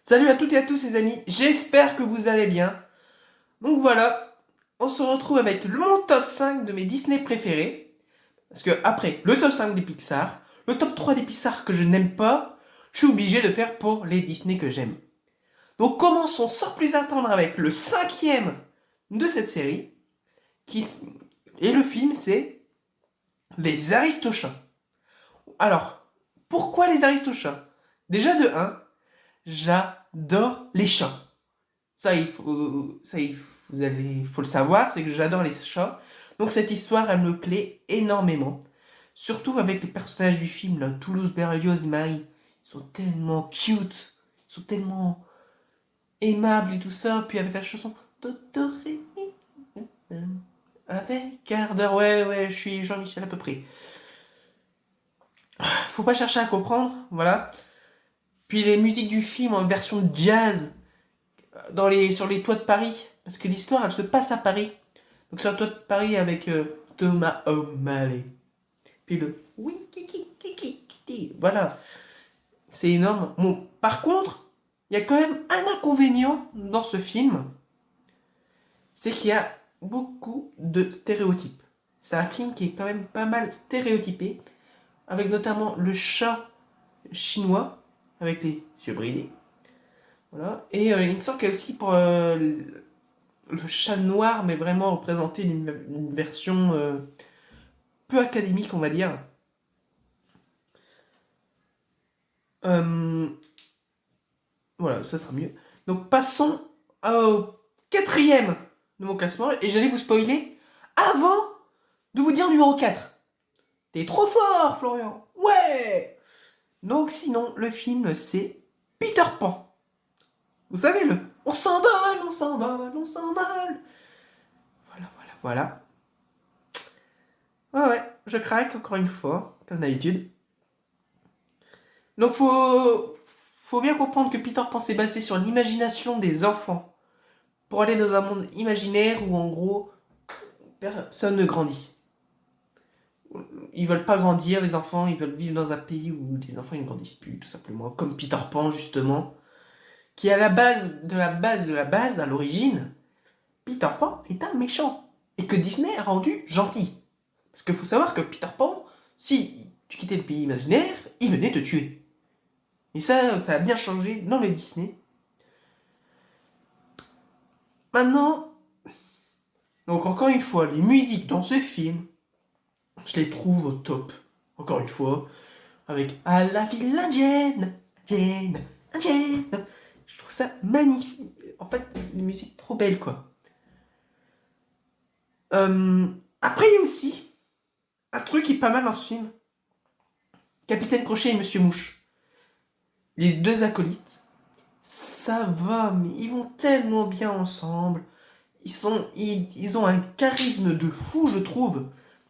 Salut à toutes et à tous les amis, j'espère que vous allez bien. Donc voilà, on se retrouve avec mon top 5 de mes Disney préférés. Parce que après le top 5 des Pixar, le top 3 des Pixar que je n'aime pas, je suis obligé de faire pour les Disney que j'aime. Donc commençons sans plus attendre avec le cinquième de cette série. Qui... Et le film c'est Les Aristochats. Alors, pourquoi les Aristochats? Déjà de un, j'adore les chats. Faut le savoir, c'est que j'adore les chats. Donc cette histoire, elle me plaît énormément. Surtout avec les personnages du film, là, Toulouse, Berlioz et Marie. Ils sont tellement cute, ils sont tellement aimables et tout ça. Puis avec la chanson Dodorémy, avec ardeur. Ouais, je suis Jean-Michel à peu près. Faut pas chercher à comprendre, voilà. Puis les musiques du film en version jazz, sur les toits de Paris. Parce que l'histoire, elle se passe à Paris. Donc sur le toit de Paris avec Thomas O'Malley. Puis le oui, kiki. Voilà, c'est énorme. Bon, par contre, il y a quand même un inconvénient dans ce film. C'est qu'il y a beaucoup de stéréotypes. C'est un film qui est quand même pas mal stéréotypé. Avec notamment le chat chinois. Avec les yeux bridés. Voilà. Et il me semble qu'il y a aussi pour le chat noir, mais vraiment représenté une version peu académique, on va dire. Euh, voilà, ça sera mieux. Donc passons au quatrième de mon classement, et j'allais vous spoiler avant de vous dire numéro 4. T'es trop fort, Florian. Ouais. Donc sinon, le film, c'est Peter Pan. Vous savez, le on s'envole, on s'envole, on s'envole. Voilà. Ouais, je craque encore une fois, comme d'habitude. Donc faut bien comprendre que Peter Pan s'est basé sur l'imagination des enfants pour aller dans un monde imaginaire où en gros personne ne grandit. Ils veulent pas grandir, les enfants, ils veulent vivre dans un pays où les enfants ils ne grandissent plus, tout simplement. Comme Peter Pan justement, qui est à la base de la base de la base, à l'origine, Peter Pan est un méchant. Et que Disney a rendu gentil. Parce qu'il faut savoir que Peter Pan, si tu quittais le pays imaginaire, il venait te tuer. Et ça a bien changé dans le Disney. Maintenant, donc encore une fois, les musiques dans ce film, je les trouve au top. Encore une fois, avec à la ville indienne. Je trouve ça magnifique. En fait, une musique trop belle, quoi. Après, il y a aussi un truc qui est pas mal dans ce film. Capitaine Crochet et Monsieur Mouche. Les deux acolytes. Ça va, mais ils vont tellement bien ensemble. Ils ont un charisme de fou, je trouve,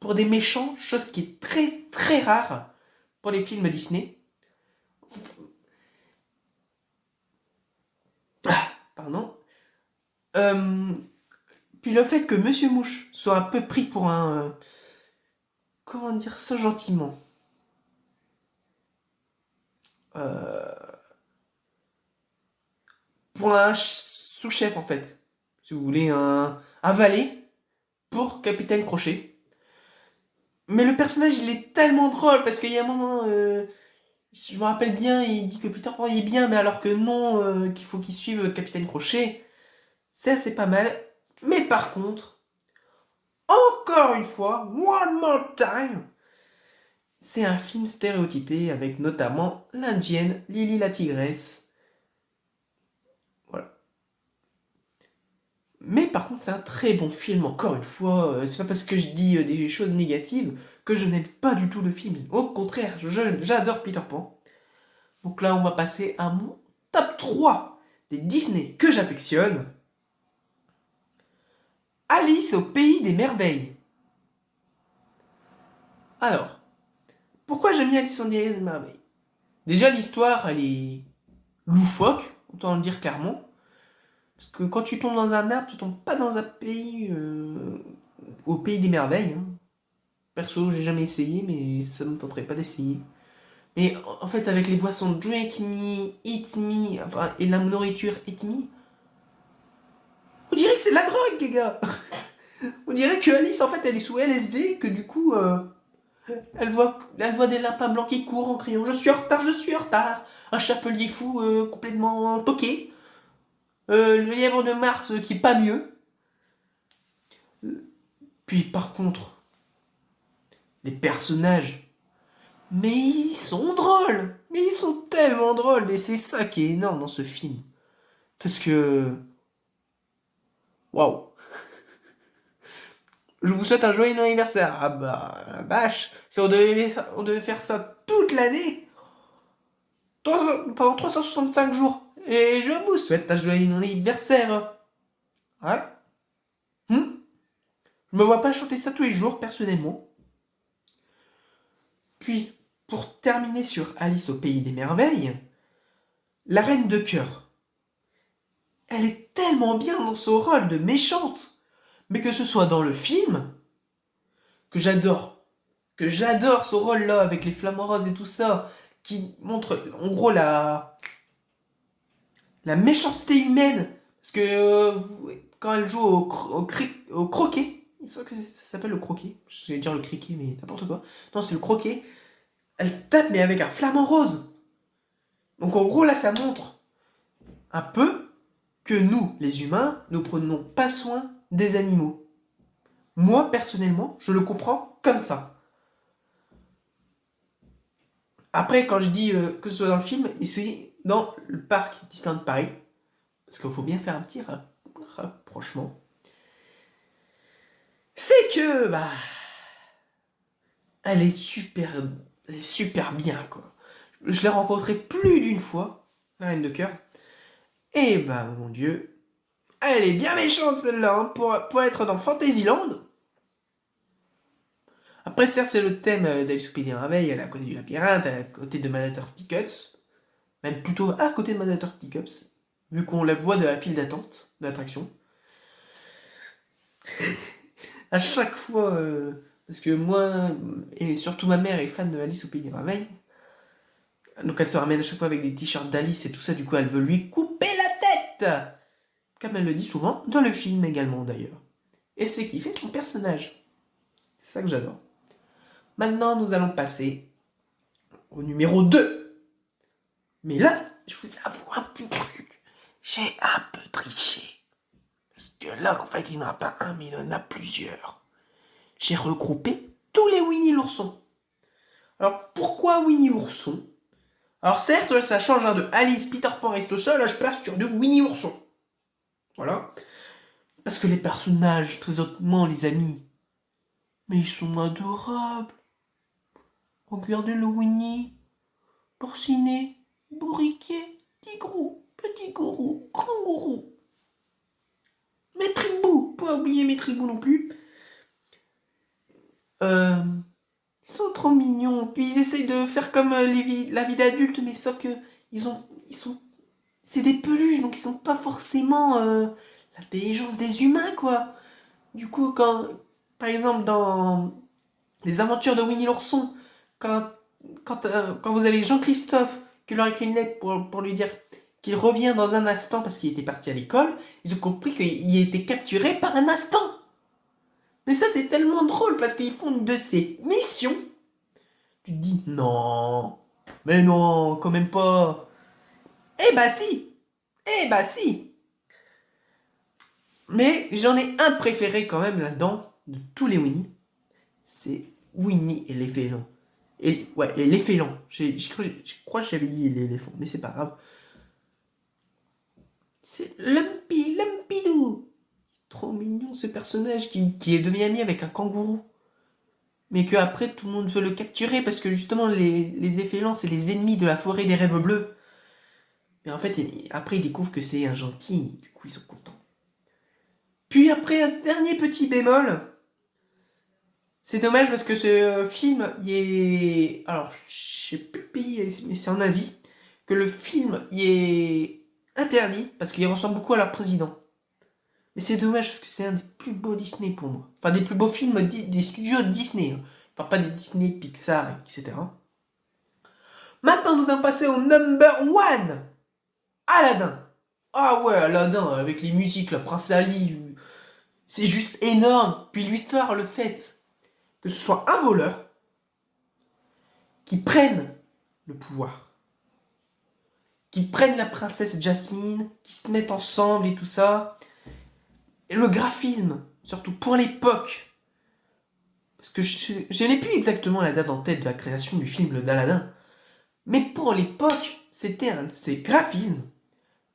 pour des méchants, chose qui est très très rare pour les films Disney. Pardon. Puis le fait que Monsieur Mouche soit un peu pris pour un... comment dire ça gentiment, euh, pour un sous-chef en fait. Si vous voulez, un valet pour Capitaine Crochet. Mais le personnage, il est tellement drôle parce qu'il y a un moment, je me rappelle bien, il dit que Peter Pan il est bien, mais alors que non, qu'il faut qu'il suive Capitaine Crochet. Ça, c'est pas mal. Mais par contre, encore une fois, one more time, c'est un film stéréotypé avec notamment l'indienne Lily la tigresse. Voilà. Mais par contre, c'est un très bon film, encore une fois. C'est pas parce que je dis des choses négatives que je n'aime pas du tout le film. Au contraire, j'adore Peter Pan. Donc là, on va passer à mon top 3 des Disney que j'affectionne. Alice au pays des merveilles. Alors, pourquoi j'aime bien Alice au pays des merveilles? Déjà, l'histoire, elle est loufoque, autant le dire clairement. Parce que quand tu tombes dans un arbre, tu tombes pas dans un pays... au pays des merveilles. Hein. Perso, j'ai jamais essayé, mais ça ne me tenterait pas d'essayer. Mais en fait, avec les boissons Drink Me, Eat Me, enfin, et la nourriture Eat Me, on dirait que c'est de la drogue, les gars. On dirait que Alice, en fait, elle est sous LSD, que du coup, elle voit des lapins blancs qui courent en criant « Je suis en retard, je suis en retard !» Un chapelier fou complètement toqué. Le lièvre de Mars qui est pas mieux. Puis par contre, les personnages, mais ils sont drôles. Mais ils sont tellement drôles. Et c'est ça qui est énorme dans ce film. Parce que... Waouh. Je vous souhaite un joyeux anniversaire. Ah bah, la vache. Si on devait faire ça toute l'année, pendant 365 jours. Et je vous souhaite un joyeux anniversaire. Ouais. Je me vois pas chanter ça tous les jours, personnellement. Puis, pour terminer sur Alice au pays des merveilles, la reine de cœur. Elle est tellement bien dans son rôle de méchante. Mais que ce soit dans le film, que j'adore. Que j'adore ce rôle-là avec les flamants roses et tout ça, qui montre en gros la méchanceté humaine. Parce que quand elle joue au croquet, il faut que ça s'appelle le croquet. J'allais dire le criquet, mais n'importe quoi. Non, c'est le croquet. Elle tape, mais avec un flamant rose. Donc en gros, là, ça montre un peu que nous, les humains, nous prenons pas soin des animaux. Moi, personnellement, je le comprends comme ça. Après, quand je dis que ce soit dans le film, et c'est dans le parc Disneyland Paris, parce qu'il faut bien faire un petit rapprochement, c'est que, bah, elle est super bien, quoi. Je l'ai rencontrée plus d'une fois, la reine de cœur, et bah, mon Dieu, elle est bien méchante, celle-là, hein, pour être dans Fantasyland. Après, certes, c'est le thème d'Alice au Pays des Merveilles, elle est à côté du labyrinthe, elle est à côté de Manhattan Tickets, même plutôt à côté de Manhattan Tickets, vu qu'on la voit de la file d'attente de l'attraction. À chaque fois, parce que moi, et surtout ma mère est fan de Alice au Pays des Merveilles, donc elle se ramène à chaque fois avec des t-shirts d'Alice et tout ça, du coup elle veut lui couper la tête, comme elle le dit souvent, dans le film également d'ailleurs. Et c'est qui fait son personnage. C'est ça que j'adore. Maintenant, nous allons passer au numéro 2. Mais là, je vous avoue un petit truc. J'ai un peu triché. Parce que là, en fait, il n'y en a pas un, mais il y en a plusieurs. J'ai regroupé tous les Winnie l'ourson. Alors, pourquoi Winnie l'ourson? Alors, certes, ça change de Alice, Peter Pan reste au sol. Là, je passe sur du Winnie l'ourson. Voilà. Parce que les personnages, très hautement, les amis, mais ils sont adorables. Regardez le Winnie, porcinet, bourriquet, petit gourou, grand gourou. Maître Hibou, pas oublier Maître Hibou non plus. Ils sont trop mignons. Puis ils essayent de faire comme la vie d'adulte, mais sauf que c'est des peluches, donc ils sont pas forcément l'intelligence des humains, quoi. Du coup, par exemple, dans les aventures de Winnie l'ourson, quand, quand vous avez Jean-Christophe qui leur écrit une lettre pour lui dire qu'il revient dans un instant parce qu'il était parti à l'école, ils ont compris qu'il était capturé par un instant. Mais ça, c'est tellement drôle parce qu'ils font une de ces missions. Tu te dis, non, mais non, quand même pas. Eh bah si, eh bah si. Mais j'en ai un préféré quand même là-dedans, de tous les Winnie. C'est Winnie et l'éléphant. Et l'éléphant. Je crois que j'avais dit l'éléphant, mais c'est pas grave. C'est Lumpidou. Trop mignon ce personnage qui est devenu ami avec un kangourou. Mais que après tout le monde veut le capturer parce que justement les effélants c'est les ennemis de la forêt des rêves bleus. Mais en fait, après ils découvrent que c'est un gentil, du coup ils sont contents. Puis après un dernier petit bémol, c'est dommage parce que ce film, il est... Alors, je sais plus le pays, mais c'est en Asie, que le film, il est interdit parce qu'il ressemble beaucoup à leur président. Mais c'est dommage parce que c'est un des plus beaux Disney pour moi. Enfin, des plus beaux films des studios Disney. Hein. Je parle pas des Disney, Pixar, etc. Maintenant, nous allons passer au number one. Aladdin. Ah ouais, Aladdin, avec les musiques, la Prince Ali, c'est juste énorme. Puis l'histoire, le fait que ce soit un voleur qui prenne le pouvoir, qui prenne la princesse Jasmine, qui se mettent ensemble et tout ça. Et le graphisme, surtout pour l'époque, parce que je n'ai plus exactement la date en tête de la création du film d'Aladin, mais pour l'époque, c'était un de ces graphismes.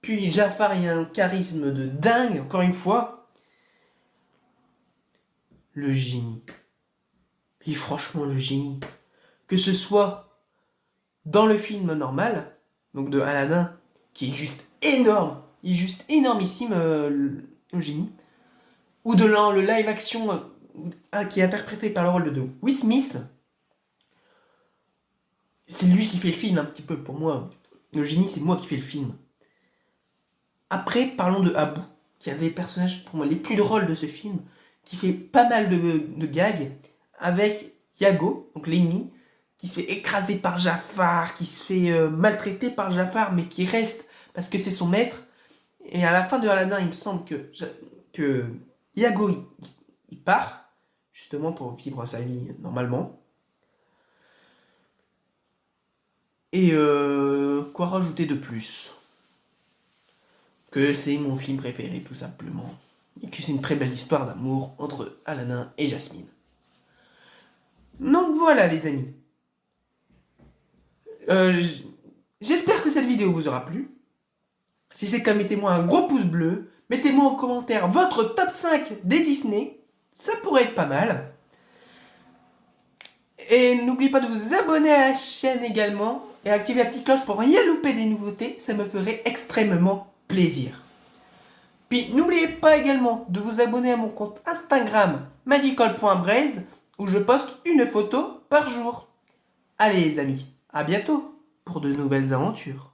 Puis Jafar, il a un charisme de dingue, encore une fois. Le génie. Puis franchement, le génie. Que ce soit dans le film normal, donc de Aladdin, qui est juste énorme, il est juste énormissime, le génie, ou de le live action qui est interprété par le rôle de Will Smith. C'est lui qui fait le film un petit peu pour moi. Le génie, c'est moi qui fais le film. Après, parlons de Abu, qui est un des personnages pour moi les plus drôles de ce film, qui fait pas mal de gags, avec Iago, donc l'ennemi, qui se fait écraser par Jafar, qui se fait maltraiter par Jafar, mais qui reste parce que c'est son maître. Et à la fin de Aladdin, il me semble que Iago, il part, justement pour vivre sa vie normalement. Et quoi rajouter de plus? Que c'est mon film préféré, tout simplement. Et que c'est une très belle histoire d'amour entre Aladdin et Jasmine. Donc voilà, les amis. J'espère que cette vidéo vous aura plu. Si c'est le cas, mettez-moi un gros pouce bleu. Mettez-moi en commentaire votre top 5 des Disney. Ça pourrait être pas mal. Et n'oubliez pas de vous abonner à la chaîne également. Et activer la petite cloche pour rien louper des nouveautés. Ça me ferait extrêmement plaisir. Puis n'oubliez pas également de vous abonner à mon compte Instagram magical.braze où je poste une photo par jour. Allez les amis, à bientôt pour de nouvelles aventures.